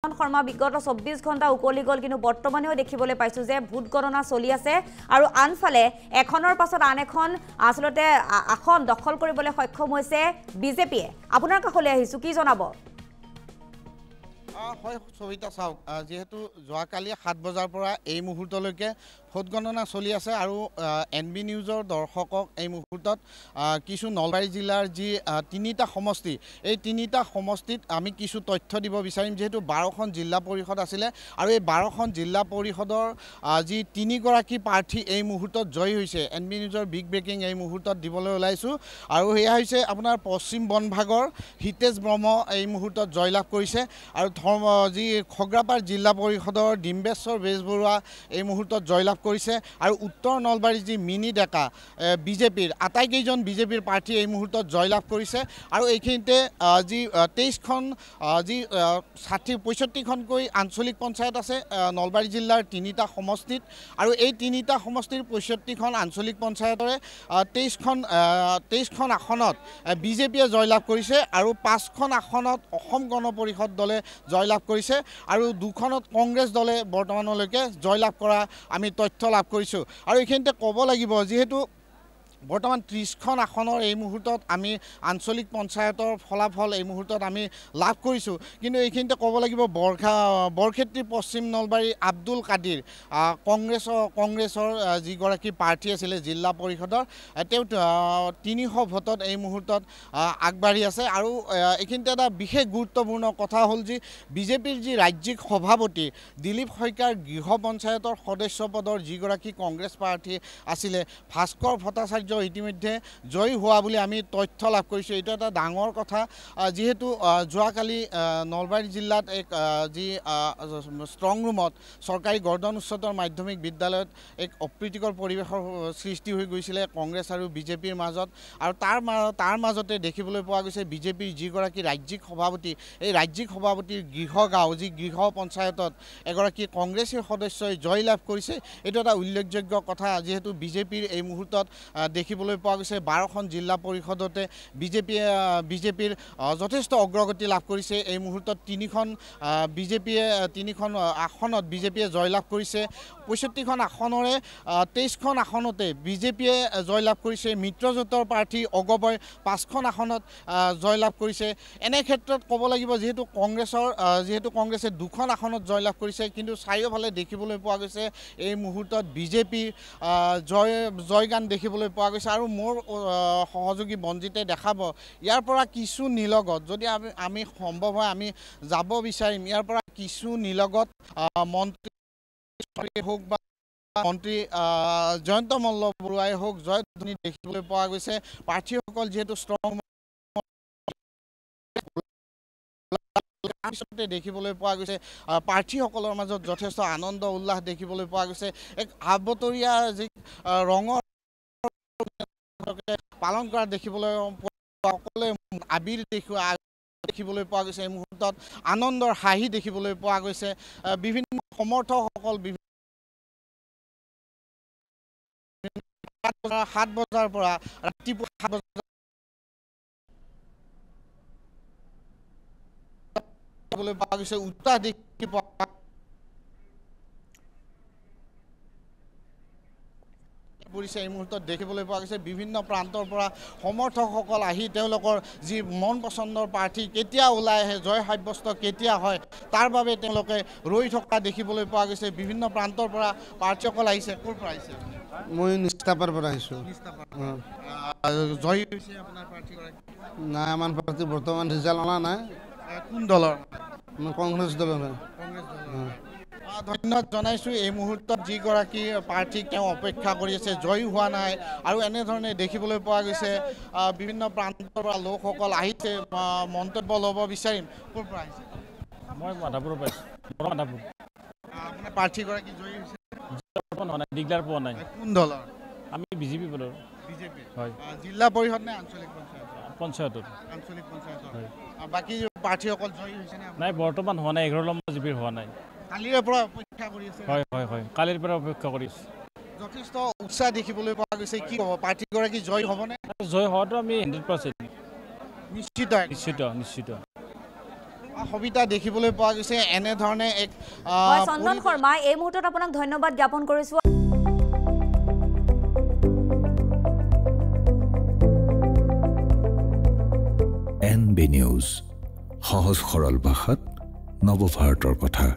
শৰ্মা বিগত 24 ঘণ্টা উকলি গল কিন্তু বৰ্তমানেও দেখিবলৈ পাইছো যে ভোট গণনা চলি আছে আৰু আনফালে এখনৰ পাছত আন এখন আসলতে আসন দখল কৰিবলৈ সক্ষম হৈছে বিজেপিয়ে আপোনাৰ কাষলৈ আহিছো কি জনাব হয় সবিতা চাওক যেহেতু যোৱাকালি 7 বজাৰ পৰা এই মুহূৰ্তলৈকে ভোট গণনা চলি আছে আৰু এনবি নিউজৰ দৰ্শকক এই মুহূৰ্তত কিছু নলবাৰী জিলাৰ যি তিনিটা সমষ্টি এই তিনিটা সমষ্টিত আমি কিছু তথ্য দিব বিচাৰিম যেহেতু 12খন জিলা পৰিষদ আছিলে আৰু এই 12খন জিলা পৰিষদৰ যি তিনিগৰাকী প্ৰাৰ্থী এই মুহূৰ্তত জয়ী হৈছে এনবি নিউজৰ বিগ ব্ৰেকিং এই মুহূৰ্তত দিবলৈ ওলাইছো আৰু এয়া হৈছে আপোনাৰ পশ্চিম বনভাগৰ হিতেশ ব্ৰহ্ম এই মুহূৰ্তত জয়লাভ কৰিছে আৰু যি খগ্ৰাপাৰ জিলা পৰিষদৰ ডিম্বেশ্বৰ বেজবৰুৱা এই মুহূৰ্তত জয়লাভ কৰিছে আৰু উত্তৰ নলবাৰী যি মিনি ডেকা বিজেপিৰ আটাইকেইজন বিজেপিৰ প্ৰাৰ্থী এই মুহূৰ্তত জয়লাভ কৰিছে আৰু এইখিনিতে যি 23খন যি 65খনকৈ আঞ্চলিক পঞ্চায়ত আছে নলবাৰী জিলাৰ তিনিটা সমষ্টিত আৰু এই তিনিটা সমষ্টিৰ 65খন আঞ্চলিক পঞ্চায়তৰে 23খন আসনত বিজেপিয়ে জয়লাভ কৰিছে আৰু 5খন আসনত অসম গণ পৰিষদ দলে জয়লাভ কৰিছে আৰু দুখনত কংগ্ৰেছ দলে বৰ্তমানলৈকে জয়লাভ কৰা আমি তথ্য লাভ কৰিছোঁ আৰু এইখিনিতে ক'ব লাগিব যিহেতু বৰ্তমান 30খন আসনৰ এই মুহূৰ্তত আমি আঞ্চলিক পঞ্চায়তৰ ফলাফল এই মুহূৰ্তত আমি লাভ কৰিছোঁ কিন্তু এইখিনিতে ক'ব লাগিব বৰক্ষেত্ৰী পশ্চিম নলবাৰী আব্দুল কাদিৰ কংগ্ৰেছৰ যিগৰাকী প্ৰাৰ্থী আছিলে জিলা পৰিষদৰ তেওঁ 300 ভোটত এই মুহূৰ্তত আগবাঢ়ি আছে আৰু এইখিনিতে এটা বিশেষ গুৰুত্বপূৰ্ণ কথা হ'ল যে বিজেপিৰ যি ৰাজ্যিক সভাপতি দিলীপ শইকীয়াৰ গৃহ পঞ্চায়তৰ সদস্য পদৰ যিগৰাকী কংগ্ৰেছ প্ৰাৰ্থী আছিলে ভাস্কৰ ভট্টাচাৰ্য ইতিমধ্যে জয়ী হোৱা বুলি আমি তথ্য লাভ কৰিছোঁ এইটো এটা ডাঙৰ কথা যেহেতু যোৱাকালি নলবাৰী জিলাত এক যি ষ্ট্ৰং ৰুমত চৰকাৰী গৰ্দন উচ্চতৰ মাধ্যমিক বিদ্যালয়ত এক অপ্ৰীতিকৰ পৰিৱেশৰ সৃষ্টি হৈ গৈছিলে কংগ্ৰেছ আৰু বিজেপিৰ মাজত আৰু তাৰ মাজতে দেখিবলৈ পোৱা গৈছে বিজেপিৰ যিগৰাকী ৰাজ্যিক সভাপতি এই ৰাজ্যিক সভাপতিৰ গৃহগাঁও যি গৃহ পঞ্চায়তত এগৰাকী কংগ্ৰেছী সদস্যই জয়লাভ কৰিছে এইটো এটা উল্লেখযোগ্য কথা যিহেতু বিজেপিৰ এই মুহূৰ্তত দেখিবলৈ পোৱা গৈছে 12খন জিলা পৰিষদতে বিজেপিৰ যথেষ্ট অগ্ৰগতি লাভ কৰিছে এই মুহূৰ্তত 3খন আসনত বিজেপিয়ে জয়লাভ কৰিছে 65খন আসনৰে 23খন আসনতে বিজেপিয়ে জয়লাভ কৰিছে মিত্ৰজোঁটৰ প্ৰাৰ্থী অগবয় 5খন আসনত জয়লাভ কৰিছে এনে ক্ষেত্ৰত ক'ব লাগিব যিহেতু কংগ্ৰেছে 2খন আসনত জয়লাভ কৰিছে কিন্তু চাৰিওফালে দেখিবলৈ পোৱা গৈছে এই মুহূৰ্তত বিজেপিৰ জয়গান দেখিবলৈ পোৱা গৈছে আৰু মোৰ সহযোগী বঞ্জিতে দেখাব ইয়াৰ পৰা কিছু নিলগত যদি আমি সম্ভৱ হয় আমি যাব বিচাৰিম ইয়াৰ পৰা কিছু নিলগত মন্ত্ৰী হওক বা মন্ত্ৰী জয়ন্ত মল্ল বৰুৱাই হওক জয়ধ্বনি দেখিবলৈ পোৱা গৈছে প্ৰাৰ্থীসকল যিহেতু ষ্ট্ৰং দেখিবলৈ পোৱা গৈছে প্ৰাৰ্থীসকলৰ মাজত যথেষ্ট আনন্দ উল্লাস দেখিবলৈ পোৱা গৈছে এক আবতৰীয়া যি ৰঙৰ পালন কৰা দেখিবলৈ সকলোৱে আবিৰ দেখিবলৈ পোৱা গৈছে এই মুহূৰ্তত আনন্দৰ হাঁহি দেখিবলৈ পোৱা গৈছে বিভিন্ন সমৰ্থকসকল 7 বজাৰ পৰা ৰাতিপুৱা 7 বজাৰ পোৱা গৈছে উৎসাহ দেখি পোৱা পৰিছে এই মুহূৰ্তত দেখিবলৈ পোৱা গৈছে বিভিন্ন প্ৰান্তৰ পৰা সমৰ্থকসকল আহি তেওঁলোকৰ যি মন পচন্দৰ প্ৰাৰ্থী কেতিয়া ওলাই আহে জয় সাব্যস্ত কেতিয়া হয় তাৰ বাবে তেওঁলোকে ৰৈ থকা দেখিবলৈ পোৱা গৈছে বিভিন্ন প্ৰান্তৰ পৰা প্ৰাৰ্থীসকল আহিছে ক'ৰ পৰা আহিছে মই নিষ্ঠাপাৰ পৰা আহিছোঁ জয়ী হৈছে আপোনাৰ প্ৰাৰ্থীগৰাকী নাই আমাৰ প্ৰাৰ্থী বৰ্তমান ৰিজাল্ট অনা নাই কোন দলৰ কংগ্ৰেছ দলৰ ধন্যবাদ জনাইছোঁ এই মুহূৰ্তত যিগৰাকী প্ৰাৰ্থীক তেওঁ অপেক্ষা কৰি আছে জয়ী হোৱা নাই আৰু এনেধৰণে দেখিবলৈ পোৱা গৈছে বিভিন্ন প্ৰান্তৰ পৰা লোকসকল আহিছে মন্তব্য ল'ব বিচাৰিম ক'ৰ পৰা আহিছে মই মাধাপুৰৰ পৰা মাধাপুৰ আপোনাৰ প্ৰাৰ্থীগৰাকী জয়ী হৈছে দিগদাৰ পোৱা নাই কোন দলৰ আমি বিজেপি পদৰ বিজেপি হয় জিলা পৰিষদ নে আঞ্চলিক পঞ্চায়তত আঞ্চলিক পঞ্চায়তত বাকী প্ৰাৰ্থীসকল জয়ী হৈছে নে নাই বৰ্তমান হোৱা নাই 11 নম্বৰ জিপিৰ হোৱা নাই কালিৰে পৰা অপেক্ষা কৰি আছে হয় কালিৰ পৰা অপেক্ষা কৰি আছে যথেষ্ট উৎসাহ দেখিবলৈ পোৱা গৈছে কি হ'ব প্ৰাৰ্থীগৰাকী জয়ী হ'বনে জয় হোৱাটো আমি 100% নিশ্চিত নিশ্চিত সবিতা দেখিবলৈ পোৱা গৈছে এনেধৰণে এক হয় চন্দন শৰ্মা এই মুহূৰ্তত আপোনাক ধন্যবাদ জ্ঞাপন কৰিছো NB নিউজ সহজ সৰল ভাষাত নৱভাৰতৰ কথা